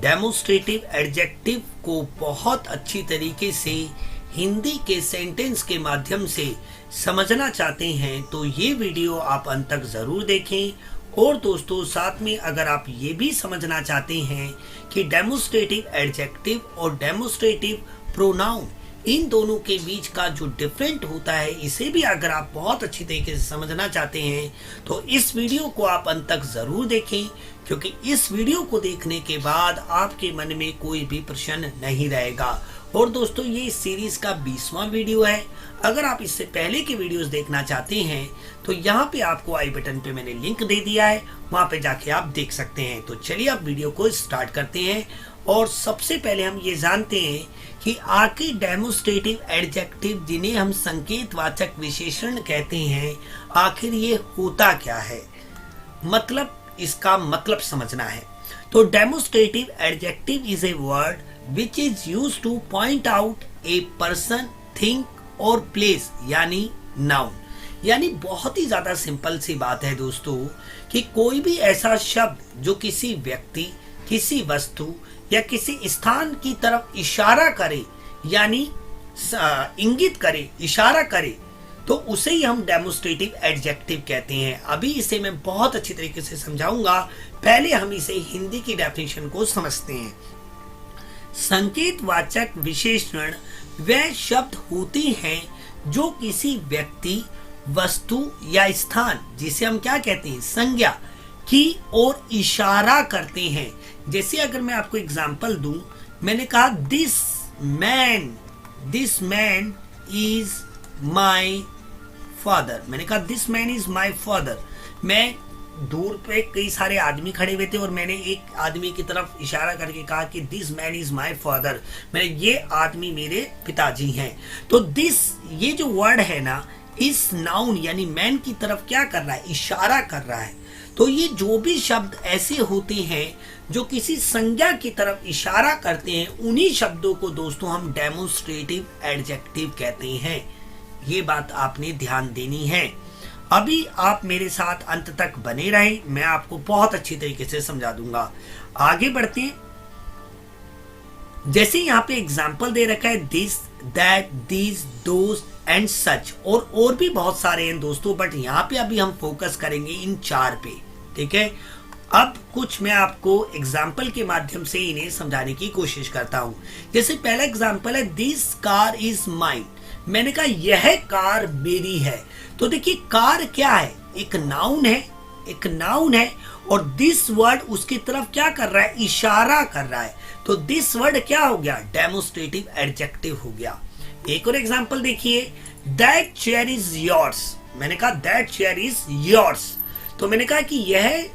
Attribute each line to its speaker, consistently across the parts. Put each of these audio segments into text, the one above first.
Speaker 1: Demonstrative adjective को बहुत अच्छी तरीके से हिंदी के सेंटेंस के माध्यम से समझना चाहते हैं तो ये वीडियो आप अंत तक जरूर देखें। और दोस्तों साथ में अगर आप ये भी समझना चाहते हैं कि डेमोस्ट्रेटिव एडजेक्टिव और डेमोस्ट्रेटिव प्रोनाउन इन दोनों के बीच का जो डिफरेंट होता है इसे भी अगर आप बहुत अच्छी तरीके से समझना चाहते हैं तो इस वीडियो को आप अंत तक जरूर देखें, क्योंकि इस वीडियो को देखने के बाद आपके मन में कोई भी प्रश्न नहीं रहेगा। और दोस्तों ये इस सीरीज का 20वां वीडियो है। अगर आप इससे पहले के वीडियोस देखना चाहते हैं तो यहाँ पे आपको आई बटन पे मैंने लिंक दे दिया है, वहां पे जाके आप देख सकते हैं। तो चलिए आप वीडियो को स्टार्ट करते हैं। और सबसे पहले हम ये जानते हैं कि आखिर डेमोस्ट्रेटिव एडजेक्टिव जिन्हें हम संकेतवाचक विशेषण कहते हैं, आखिर ये होता क्या है, मतलब इसका मतलब समझना है। तो demonstrative adjective is a word which is used to point out a person, thing और place यानी noun। यानी बहुत ही ज्यादा सिंपल सी बात है दोस्तों कि कोई भी ऐसा शब्द जो किसी व्यक्ति, किसी वस्तु या किसी स्थान की तरफ इशारा करे, यानी इंगित करे, इशारा करे, तो उसे ही हम डेमोस्ट्रेटिव एडजेक्टिव कहते हैं। अभी इसे मैं बहुत अच्छी तरीके से समझाऊंगा, पहले हम इसे हिंदी की डेफिनेशन को समझते हैं। संकेतवाचक विशेषण वह शब्द होते हैं जो किसी व्यक्ति, वस्तु या स्थान, जिसे हम क्या कहते हैं, संज्ञा की ओर इशारा करते हैं। जैसे अगर मैं आपको एग्जांपल दूं, मैंने कहा this man is my father. मैंने कहा this man is my father. मैं दूर पे कई सारे आदमी खड़े हुए थे और मैंने एक आदमी की तरफ इशारा करके कहा कि this man is my father, मैंने ये आदमी मेरे पिताजी हैं। तो दिस, ये जो वर्ड है ना, इस नाउन यानी मैन की तरफ क्या कर रहा है, इशारा कर रहा है। तो ये जो भी शब्द ऐसे होते हैं जो किसी संज्ञा की तरफ इशारा करते हैं, उन्हीं शब्दों को दोस्तों हम डेमोस्ट्रेटिव एडजेक्टिव कहते हैं। ये बात आपने ध्यान देनी है। अभी आप मेरे साथ अंत तक बने रहें, मैं आपको बहुत अच्छी तरीके से समझा दूंगा। आगे बढ़ते हैं। जैसे यहाँ पे एग्जाम्पल दे रखा है this, that, these, those and such, और भी बहुत सारे हैं दोस्तों, बट यहाँ पे अभी हम फोकस करेंगे इन 4 पे, ठीक है। अब कुछ मैं आपको एग्जाम्पल के माध्यम से इन्हें समझाने की कोशिश करता हूँ। जैसे पहला एग्जाम्पल है दिस कार इज माइन। मैंने कहा यह कार मेरी है। तो देखिए कार क्या है, एक नाउन है, एक नाउन है, और दिस वर्ड उसकी तरफ क्या कर रहा है, इशारा कर रहा है। तो दिस वर्ड क्या हो गया, डेमोस्ट्रेटिव एडजेक्टिव हो गया। एक और एग्जांपल देखिए, दैट चेयर इज योर्स। मैंने कहा दैट चेयर इज योर्स। तो मैंने कहा कि यह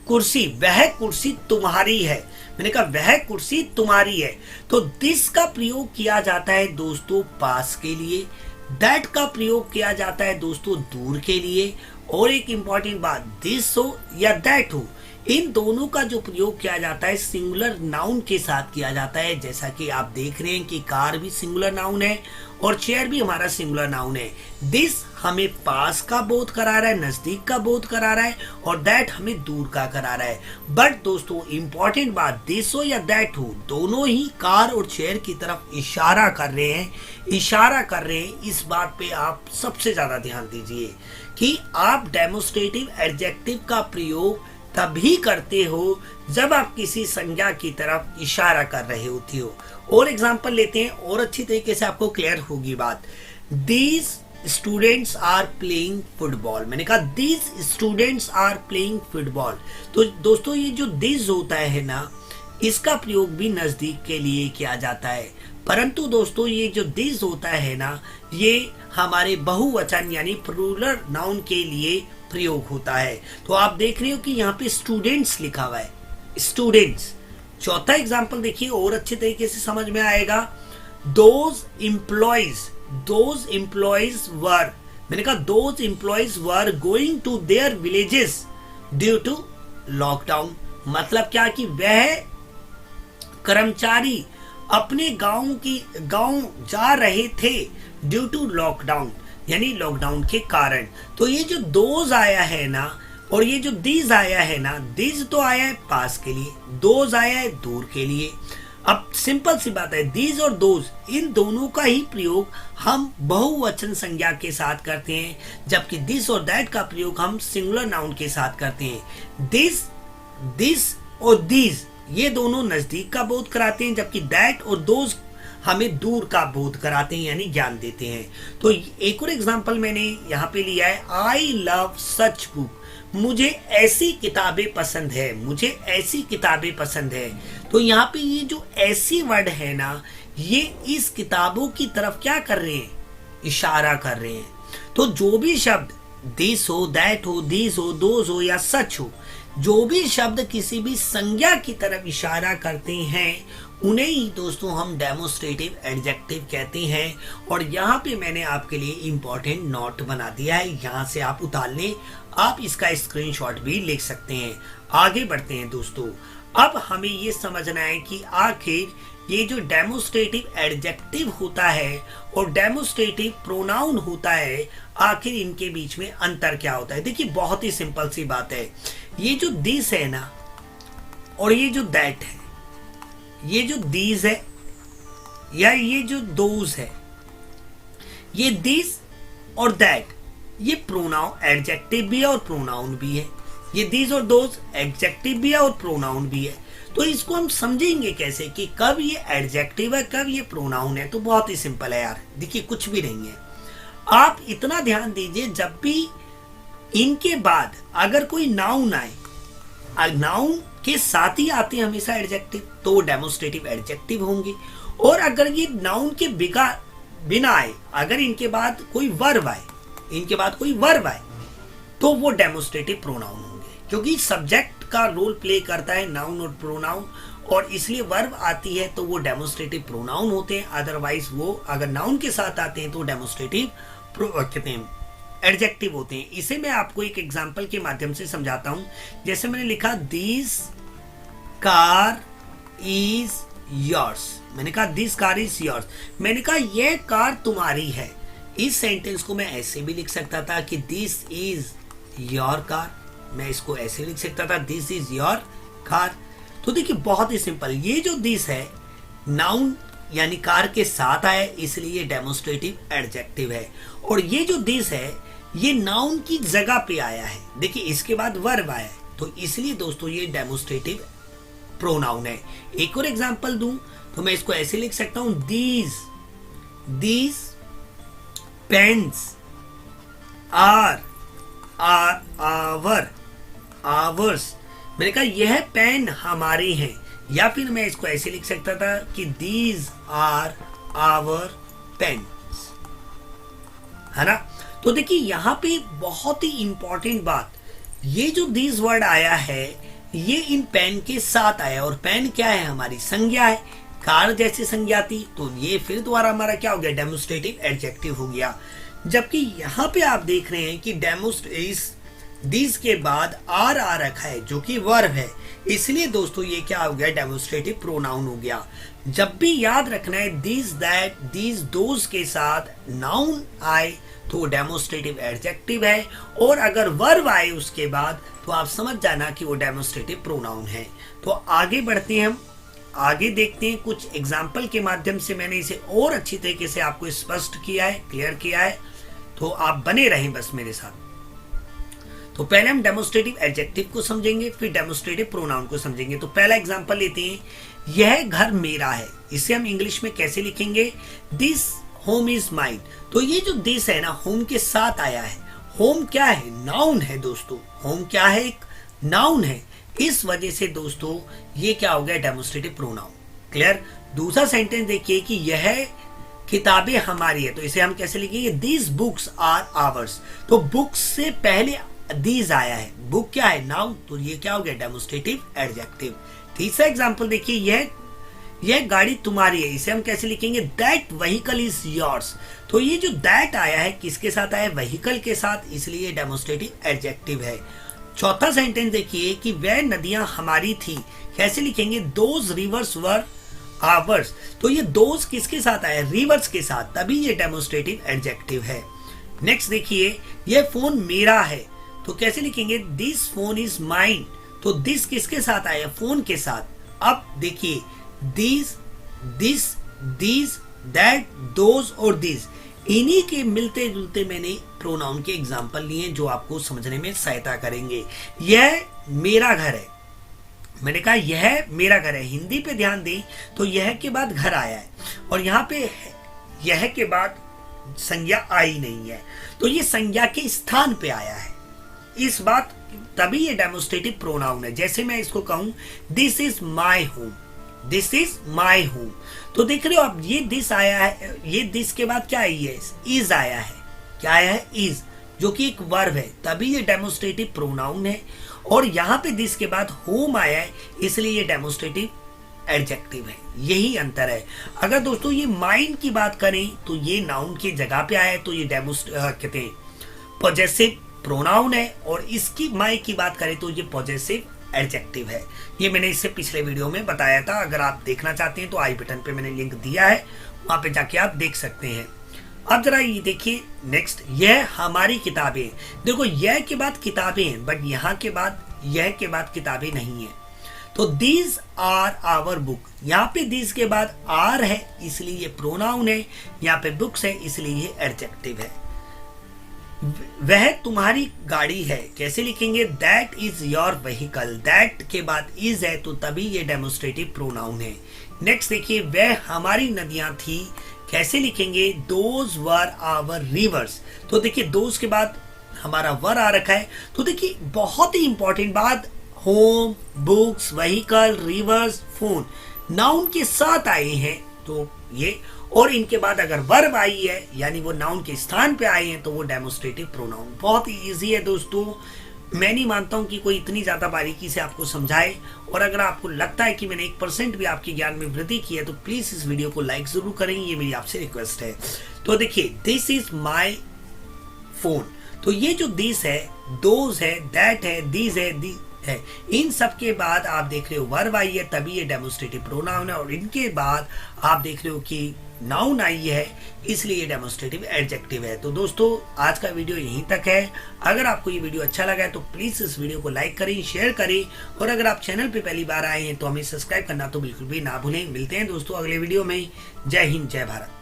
Speaker 1: कुर्सी, वह कुर्सी तुम्हारी है। मैंने कहा वह कुर्सी तुम्हारी है। तो दिस का प्रयोग किया जाता है दोस्तों पास के लिए, दैट का प्रयोग किया जाता है दोस्तों दूर के लिए, और एक इंपॉर्टेंट बात, दिस हो या दैट हो, इन दोनों का जो प्रयोग किया जाता है सिंगुलर नाउन के साथ किया जाता है। जैसा कि आप देख रहे हैं कि कार भी सिंगुलर नाउन है और चेयर भी हमारा सिंगुलर नाउन है। दिस हमें पास का बोध करा रहा है, नजदीक का बोध करा रहा है, और दैट हमें दूर का करा रहा है। बट दोस्तों इंपॉर्टेंट बात, दिस हो या दैट हो, दोनों ही कार और चेयर की तरफ इशारा कर रहे हैं, इशारा कर रहे हैं। इस बात पे आप सबसे ज्यादा ध्यान दीजिए कि आप डेमोस्ट्रेटिव एडजेक्टिव का प्रयोग तभी करते हो जब आप किसी संज्ञा की तरफ इशारा कर रहे होती हो। और एग्जांपल लेते हैं और अच्छी तरीके से आपको क्लियर होगी बात। These students are playing football. मैंने कहा these students are playing football. तो दोस्तों ये जो दिस होता है ना, इसका प्रयोग भी नजदीक के लिए किया जाता है, परंतु दोस्तों ये जो दिस होता है ना, ये हमारे बहुवचन यानी प्लूरल नाउन के लिए प्रयोग होता है। तो आप देख रहे हो कि यहाँ पे स्टूडेंट्स लिखा हुआ है, स्टूडेंट्स। चौथा एग्जांपल देखिए और अच्छे तरीके से समझ में आएगा। Those employees were. मैंने कहा those employees were going to their villages due to lockdown. मतलब क्या कि वह कर्मचारी अपने गांव जा रहे थे ड्यू टू लॉकडाउन, यानी लॉकडाउन के कारण। तो ये जो दोज आया है ना, और ये जो दीज आया है ना, दीज तो आया है पास के लिए, दोज आया है दूर के लिए। अब सिंपल सी बात है, दीज और दोज इन दोनों का ही प्रयोग हम बहुवचन संज्ञा के साथ करते हैं, जबकि दिस और दैट का प्रयोग हम सिंगुलर नाउन के साथ करते हैं। दिस और दीज ये दोनों नजदीक का बोध कराते हैं, जबकि दैट और दोज हमें दूर का बोध कराते हैं, यानी ज्ञान देते हैं। तो एक और एग्जांपल मैंने यहाँ पे लिया है, आई लव सच बुक, मुझे ऐसी किताबें पसंद है, मुझे ऐसी किताबें पसंद है। तो यहाँ पे ये जो ऐसी वर्ड है ना, ये इस किताबों की तरफ क्या कर रहे हैं, इशारा कर रहे हैं। तो जो भी शब्द दिस हो, दैट हो, दीज हो, दोज हो या सच हो, जो भी शब्द किसी भी संज्ञा की तरफ इशारा करते हैं, उन्हें ही दोस्तों हम डेमोस्ट्रेटिव एडजेक्टिव कहते हैं। और यहाँ पे मैंने आपके लिए इंपॉर्टेंट नोट बना दिया है, यहाँ से आप उतार लें, आप इसका स्क्रीनशॉट भी लिख सकते हैं। आगे बढ़ते हैं दोस्तों, अब हमें ये समझना है कि आखिर ये जो डेमोस्ट्रेटिव एडजेक्टिव होता है और डेमोस्ट्रेटिव प्रोनाउन होता है, आखिर इनके बीच में अंतर क्या होता है। देखिए बहुत ही सिंपल सी बात है, ये जो दिस है ना और ये जो दैट है, ये जो दीज है या ये जो दोज है, ये दिस और दैट ये प्रोनाउन एडजेक्टिव भी है और प्रोनाउन भी है। ये दिस और दोज एडजेक्टिव भी है और प्रोनाउन भी है। तो इसको हम समझेंगे कैसे कि कब ये एडजेक्टिव है, कब ये प्रोनाउन है। तो बहुत ही सिंपल है यार, देखिए कुछ भी नहीं है। आप इतना ध्यान दीजिए, जब भी इनके बाद अगर कोई नाउन आए, नाउन के साथ ही आते हैं हमेशा एडजेक्टिव, तो वो डेमोस्ट्रेटिव एडजेक्टिव होंगे। और अगर ये नाउन के बिना आए, अगर इनके बाद कोई वर्ब आए, तो वो डेमोस्ट्रेटिव प्रोनाउन होंगे, क्योंकि सब्जेक्ट का रोल प्ले करता है नाउन और प्रोनाउन, और इसलिए वर्ब आती है तो वो डेमोस्ट्रेटिव प्रोनाउन होते हैं। अदरवाइज वो अगर नाउन के साथ आते हैं तो डेमोस्ट्रेटिव कहते हैं एडजेक्टिव होते हैं। इसे मैं आपको एक एग्जांपल के माध्यम से समझाता हूं। जैसे मैंने लिखा दिस कार इज योर्स, मैंने कहा दिस कार इज योर्स, मैंने कहा यह कार तुम्हारी है। इस सेंटेंस को मैं ऐसे भी लिख सकता था कि दिस इज योर कार, मैं इसको ऐसे लिख सकता था दिस इज योर कार। तो देखिए बहुत ही सिंपल, ये जो दिस है नाउन यानी कार के साथ आया, इसलिए डेमोस्ट्रेटिव एडजेक्टिव है। और ये जो दिस है ये नाउन की जगह पे आया है, देखिए इसके बाद वर्ब आया है, तो इसलिए दोस्तों ये डेमोस्ट्रेटिव प्रोनाउन है। एक और एग्जांपल दूं तो मैं इसको ऐसे लिख सकता हूं, दीज पेन्स आर आवर्स, मैंने कहा यह पेन हमारे हैं। या फिर मैं इसको ऐसे लिख सकता था कि दीज आर आवर पेन्स, है ना। तो देखिए यहाँ पे बहुत ही इंपॉर्टेंट बात, ये जो दीज वर्ड आया है ये इन पेन के साथ आया, और पेन क्या है, हमारी संज्ञा है, कार जैसी संज्ञा थी, तो ये फिर दोबारा हमारा क्या हो गया, डेमोस्ट्रेटिव एडजेक्टिव हो गया। जबकि यहाँ पे आप देख रहे हैं कि दिस के बाद आर आ रखा है जो कि वर्ब है, इसलिए दोस्तों ये क्या हो गया, डेमोस्ट्रेटिव प्रोनाउन हो गया। जब भी याद रखना है दिस दैट दीज दोज के साथ नाउन आए तो डेमोस्ट्रेटिव एडजेक्टिव है, और अगर वर्ब आए उसके बाद तो आप समझ जाना कि वो डेमोस्ट्रेटिव प्रोनाउन है। तो आगे बढ़ते हैं, हम आगे देखते हैं कुछ एग्जाम्पल के माध्यम से। मैंने इसे और अच्छी तरीके से आपको स्पष्ट किया है, क्लियर किया है, तो आप बने रहें बस मेरे साथ। तो पहले हम डेमोस्ट्रेटिव एडजेक्टिव को समझेंगे, फिर डेमोस्ट्रेटिव प्रोनाउन को समझेंगे। तो पहला एग्जांपल लेते हैं, यह घर मेरा है, इसे हम इंग्लिश में कैसे लिखेंगे, दिस होम इज माइन। तो ये जो दिस है ना, होम के साथ आया है। होम क्या है, नाउन है दोस्तों, होम क्या है, एक नाउन है, इस वजह से दोस्तों ये क्या हो गया, डेमोस्ट्रेटिव प्रोनाउन। क्लियर। दूसरा सेंटेंस देखिए कि यह किताबें हमारी है, तो इसे हम कैसे लिखेंगे, दिस बुक्स आर आवर्स। तो बुक्स से पहले दीज आया है, बुक क्या है, नाउन, तो ये क्या हो गया, डेमोस्ट्रेटिव एडजेक्टिव। तीसरा एग्जांपल देखिए, यह गाड़ी तुम्हारी है, इसे हम कैसे लिखेंगे, दैट व्हीकल इज योर्स। तो ये जो दैट आया है किसके साथ आया है, व्हीकल के साथ, इसलिए डेमोस्ट्रेटिव एडजेक्टिव है। चौथा सेंटेंस देखिए कि वह नदियां हमारी थी, कैसे लिखेंगे, दोज रिवर्स वर आवर्स। तो ये दोज किसके साथ आया, रिवर्स के साथ, तभी ये डेमोस्ट्रेटिव एडजेक्टिव है। नेक्स्ट देखिए, यह फोन मेरा है, तो कैसे लिखेंगे, दिस फोन इज माइन। तो दिस किसके साथ आया, फोन के साथ। अब देखिए this, this, this, that, those और दिस, इन्हीं के मिलते जुलते मैंने प्रोनाउन के एग्जाम्पल लिए जो आपको समझने में सहायता करेंगे। यह मेरा घर है, मैंने कहा यह मेरा घर है। हिंदी पे ध्यान दें तो यह के बाद घर आया है और यहाँ पे यह के बाद संज्ञा आई नहीं है, तो ये संज्ञा के स्थान पे आया है। इस बात तभी ये डेमोस्ट्रेटिव प्रोनाउन है। जैसे मैं इसको कहूं this is my home, this is my home, तो देख रहे हो आप ये दिस आया है, ये दिस के बाद क्या आई है, इज आया है। क्या आया है, इज, जो कि एक वर्ब है, तभी ये डेमोस्ट्रेटिव प्रोनाउन है। और यहाँ पे दिस के बाद होम आया है, इसलिए ये डेमोस्ट्रेटिव एडजेक्टिव है। यही अंतर है। अगर दोस्तों ये माइंड की बात करें तो ये नाउन की जगह पे आया है, तो ये कहते हैं पॉजेसिव प्रोनाउन है। और इसकी माई की बात करें तो ये पॉजेसिव एडजेक्टिव है। ये मैंने इससे पिछले वीडियो में बताया था। अगर आप देखना चाहते हैं तो आई बटन पे मैंने लिंक दिया है, वहां पे जाके आप देख सकते हैं। अब जरा ये देखिए नेक्स्ट, यह हमारी किताबें। देखो यह के बाद किताबें हैं, बट यहाँ के बाद यह के बाद किताबें नहीं है। तो दीज आर आवर बुक, यहाँ पे दीज के बाद आर है इसलिए ये प्रोनाउन है, यहाँ पे बुक्स है इसलिए ये एडजेक्टिव है। वह तुम्हारी गाड़ी है, कैसे लिखेंगे, that is your vehicle. That के बाद इज है तो तभी ये डेमोस्ट्रेटिव प्रोनाउन है। नेक्स्ट देखिए, वह हमारी नदियां थी, कैसे लिखेंगे, दोज वर आवर रिवर्स। तो देखिए दोज के बाद हमारा वर आ रखा है, तो देखिए बहुत ही इंपॉर्टेंट बात, home, books, vehicle, reverse, phone noun के साथ आए हैं तो ये, और इनके बाद अगर वर्ब आई है यानी वो नाउन के स्थान पे आए हैं तो वो डेमोस्ट्रेटिव प्रोनाउन। बहुत ही इजी है दोस्तों, मैं नहीं मानता हूं कि कोई इतनी ज्यादा बारीकी से आपको समझाए। और अगर आपको लगता है कि मैंने 1% भी आपके ज्ञान में वृद्धि की है तो प्लीज इस वीडियो को लाइक जरूर करें, ये मेरी आपसे रिक्वेस्ट है। तो देखिए दिस इज माई फोन, तो ये जो दिस है, दोज है, दैट है, दीज है, है, इन सब के बाद आप देख रहे हो वर्ब आई है तभी ये डेमोस्ट्रेटिव प्रोनाउन है। और इनके बाद आप देख रहे हो कि नाउन आई है इसलिए ये डेमोस्ट्रेटिव एडजेक्टिव है। तो दोस्तों आज का वीडियो यहीं तक है। अगर आपको ये वीडियो अच्छा लगा है तो प्लीज इस वीडियो को लाइक करें, शेयर करें, और अगर आप चैनल पे पहली बार आए हैं तो हमें सब्सक्राइब करना तो बिल्कुल भी ना भूलें। मिलते हैं दोस्तों अगले वीडियो में। जय हिंद, जय भारत।